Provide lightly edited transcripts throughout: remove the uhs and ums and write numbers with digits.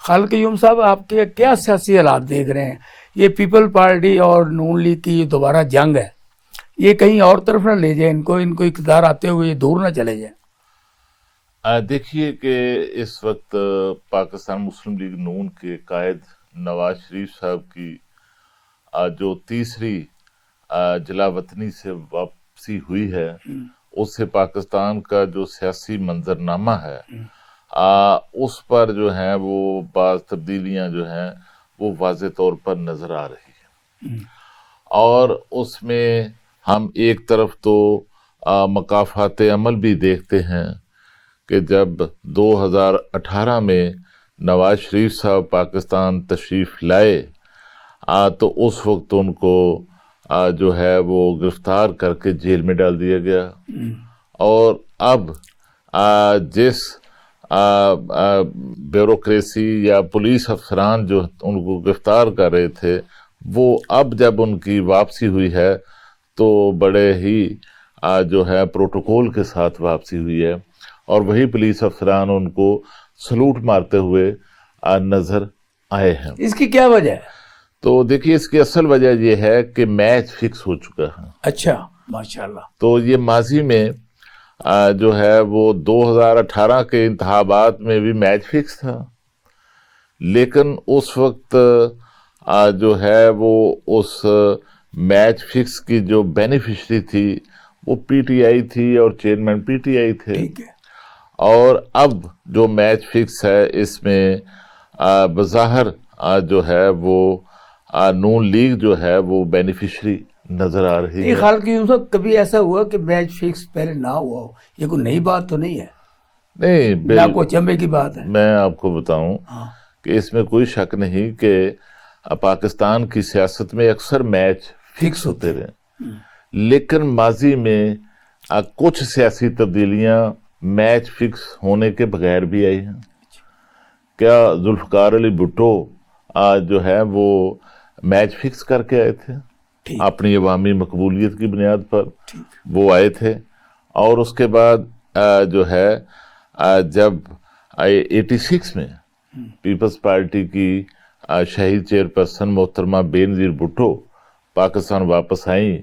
خالق قیوم صاحب، آپ کے کیا سیاسی حالات دیکھ رہے ہیں؟ یہ پیپل پارٹی اور نون لیگ کی دوبارہ جنگ ہے، یہ کہیں اور طرف نہ لے جائے ان کو اقتدار آتے ہوئے یہ دور نہ چلے جائیں؟ دیکھیے کہ اس وقت پاکستان مسلم لیگ نون کے قائد نواز شریف صاحب کی جو تیسری جلا وطنی سے واپسی ہوئی ہے، اس سے پاکستان کا جو سیاسی منظرنامہ ہے اس پر جو ہیں وہ بعض تبدیلیاں جو ہیں وہ واضح طور پر نظر آ رہی ہیں، اور اس میں ہم ایک طرف تو مقافات عمل بھی دیکھتے ہیں کہ جب 2018 میں نواز شریف صاحب پاکستان تشریف لائے تو اس وقت ان کو جو ہے وہ گرفتار کر کے جیل میں ڈال دیا گیا، اور اب جس بیوروکریسی یا پولیس افسران جو ان کو گرفتار کر رہے تھے، وہ اب جب ان کی واپسی ہوئی ہے تو بڑے ہی جو ہے پروٹوکول کے ساتھ واپسی ہوئی ہے، اور وہی پولیس افسران ان کو سلوٹ مارتے ہوئے نظر آئے ہیں۔ اس کی کیا وجہ ہے؟ تو دیکھیے، اس کی اصل وجہ یہ ہے کہ میچ فکس ہو چکا ہے۔ اچھا، ماشاءاللہ۔ تو یہ ماضی میں جو ہے وہ 2018 کے انتخابات میں بھی میچ فکس تھا، لیکن اس وقت جو ہے وہ اس میچ فکس کی جو بینیفیشری تھی وہ پی ٹی آئی تھی اور چیئرمین پی ٹی آئی تھے، اور اب جو میچ فکس ہے اس میں بظاہر جو ہے وہ نون لیگ جو ہے وہ بینیفیشری نظر آ رہی ہے۔ خالق قیوم صاحب، کبھی ایسا ہوا کہ میچ فکس پہلے نہ ہوا ہو؟ یہ کوئی نئی بات تو نہیں ہے؟ نہیں، نہ کوئی چمبے کی بات ہے۔ میں آپ کو بتاؤں کہ اس میں کوئی شک نہیں کہ پاکستان کی سیاست میں اکثر میچ فکس ہوتے رہے، لیکن ماضی میں کچھ سیاسی تبدیلیاں میچ فکس ہونے کے بغیر بھی آئی ہیں۔ کیا ذوالفقار علی بھٹو جو ہے وہ میچ فکس کر کے آئے تھے؟ اپنی عوامی مقبولیت کی بنیاد پر وہ آئے تھے، اور اس کے بعد جو ہے جب 86 میں پیپلز پارٹی کی شہید چیئرپرسن محترمہ بے نظیر بھٹو پاکستان واپس آئیں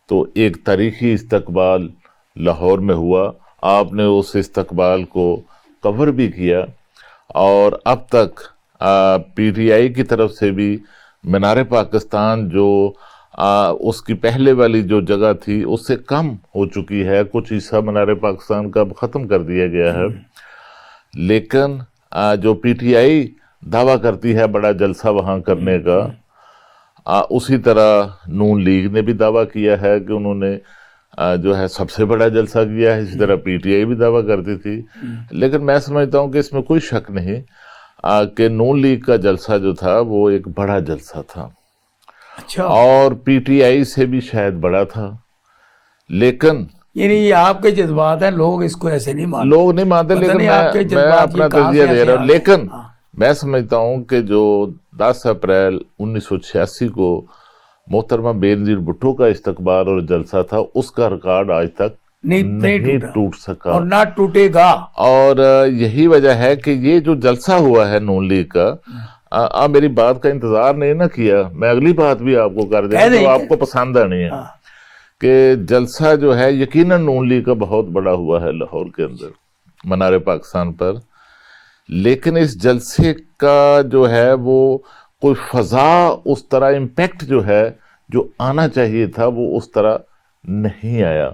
تو ایک تاریخی استقبال لاہور میں ہوا۔ آپ نے اس استقبال کو کور بھی کیا، اور اب تک پی ٹی آئی کی طرف سے بھی مینار پاکستان جو اس کی پہلے والی جو جگہ تھی اس سے کم ہو چکی ہے، کچھ حصہ مینار پاکستان کا ختم کر دیا گیا ہے، لیکن جو پی ٹی آئی دعویٰ کرتی ہے بڑا جلسہ وہاں کرنے کا، اسی طرح نون لیگ نے بھی دعویٰ کیا ہے کہ انہوں نے جو ہے سب سے بڑا جلسہ کیا ہے، اسی طرح پی ٹی آئی بھی دعویٰ کرتی تھی، لیکن میں سمجھتا ہوں کہ اس میں کوئی شک نہیں کہ نون لیگ کا جلسہ جو تھا وہ ایک بڑا جلسہ تھا، اور پی ٹی آئی سے بھی شاید بڑا تھا، لیکن یعنی یہ آپ کے جذبات ہیں، لوگ اس کو ایسے نہیں مانتے، لوگ نہیں مانتے، لیکن میں اپنا تجزیہ دے رہا ہوں۔ لیکن میں سمجھتا ہوں کہ جو 10 اپریل 1986 کو محترمہ بے نظیر بھٹو کا استقبال اور جلسہ تھا، اس کا ریکارڈ آج تک نہیں ٹوٹ سکا اور نہ ٹوٹے گا، اور یہی وجہ ہے کہ یہ جو جلسہ ہوا ہے نون لیگ کا، آپ میری بات کا انتظار نہیں نہ کیا، میں اگلی بات بھی آپ کو کر دیں جو آپ کو پسند نہیں ہے، کہ جلسہ جو ہے یقیناً نون لیگ کا بہت بڑا ہوا ہے لاہور کے اندر مینار پاکستان پر، لیکن اس جلسے کا جو ہے وہ کوئی فضا، اس طرح امپیکٹ جو ہے جو آنا چاہیے تھا وہ اس طرح نہیں آیا،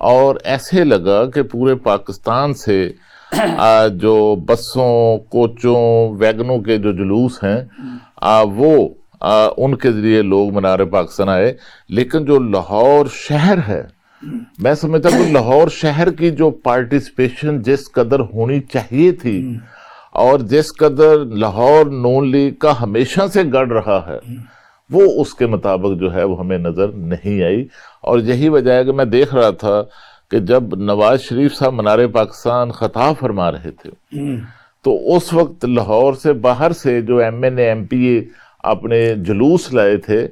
اور ایسے لگا کہ پورے پاکستان سے جو بسوں، کوچوں، ویگنوں کے جو جلوس ہیں وہ ان کے ذریعے لوگ مینار پاکستان آئے، لیکن جو لاہور شہر ہے، میں سمجھتا ہوں کہ لاہور شہر کی جو پارٹیسپیشن جس قدر ہونی چاہیے تھی، اور جس قدر لاہور نون لیگ کا ہمیشہ سے گڑ رہا ہے، وہ اس کے مطابق جو ہے وہ ہمیں نظر نہیں آئی، اور یہی وجہ ہے کہ میں دیکھ رہا تھا کہ جب نواز شریف صاحب مینار پاکستان خطاب فرما رہے تھے تو اس وقت لاہور سے باہر سے جو M N A M P A اپنے جلوس لائے تھے،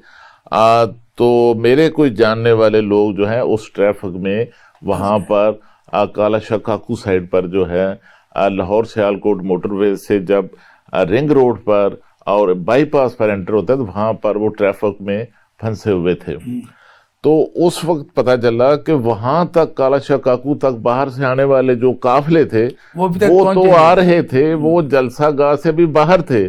تو میرے کوئی جاننے والے لوگ جو ہیں اس ٹریفک میں وہاں پر کالا شاہ کاکو سائڈ پر جو ہے لاہور سیالکوٹ موٹر وے سے جب رنگ روڈ پر اور بائی پاس پر انٹر ہوتا ہے، تو وہاں پر وہ ٹریفک میں پھنسے ہوئے تھے. تو اس وقت پتہ چلا کہ وہاں تک کالا شاہ کاکو تک باہر سے آنے والے جو قافلے تھے وہ ابھی تک وہ پہنچے تو نہیں. آ رہے تھے، وہ جلسہ گاہ سے بھی باہر تھے،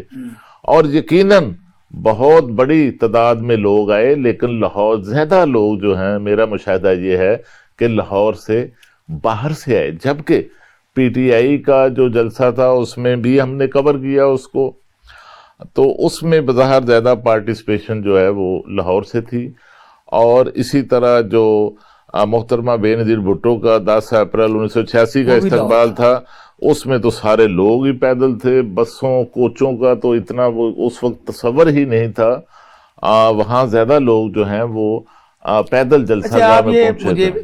اور یقیناً بہت بڑی تعداد میں لوگ آئے، لیکن لاہور زیادہ لوگ جو ہیں، میرا مشاہدہ یہ ہے کہ لاہور سے باہر سے آئے. جبکہ پی ٹی آئی کا جو جلسہ تھا اس میں بھی ہم نے کور کیا اس کو، تو اس میں بظاہر زیادہ پارٹیسپیشن جو ہے وہ لاہور سے تھی. اور اسی طرح جو محترمہ بے نظیر بھٹو کا 10 اپریل 1986 کا وہ بھی لاہور استقبال تھا، اس میں تو سارے لوگ ہی پیدل تھے. بسوں کوچوں کا تو اتنا وہ اس وقت تصور ہی نہیں تھا. وہاں زیادہ لوگ جو ہیں وہ پیدل جلسہ اچھا گاہ آپ میں یہ پہنچے مجھے تھے.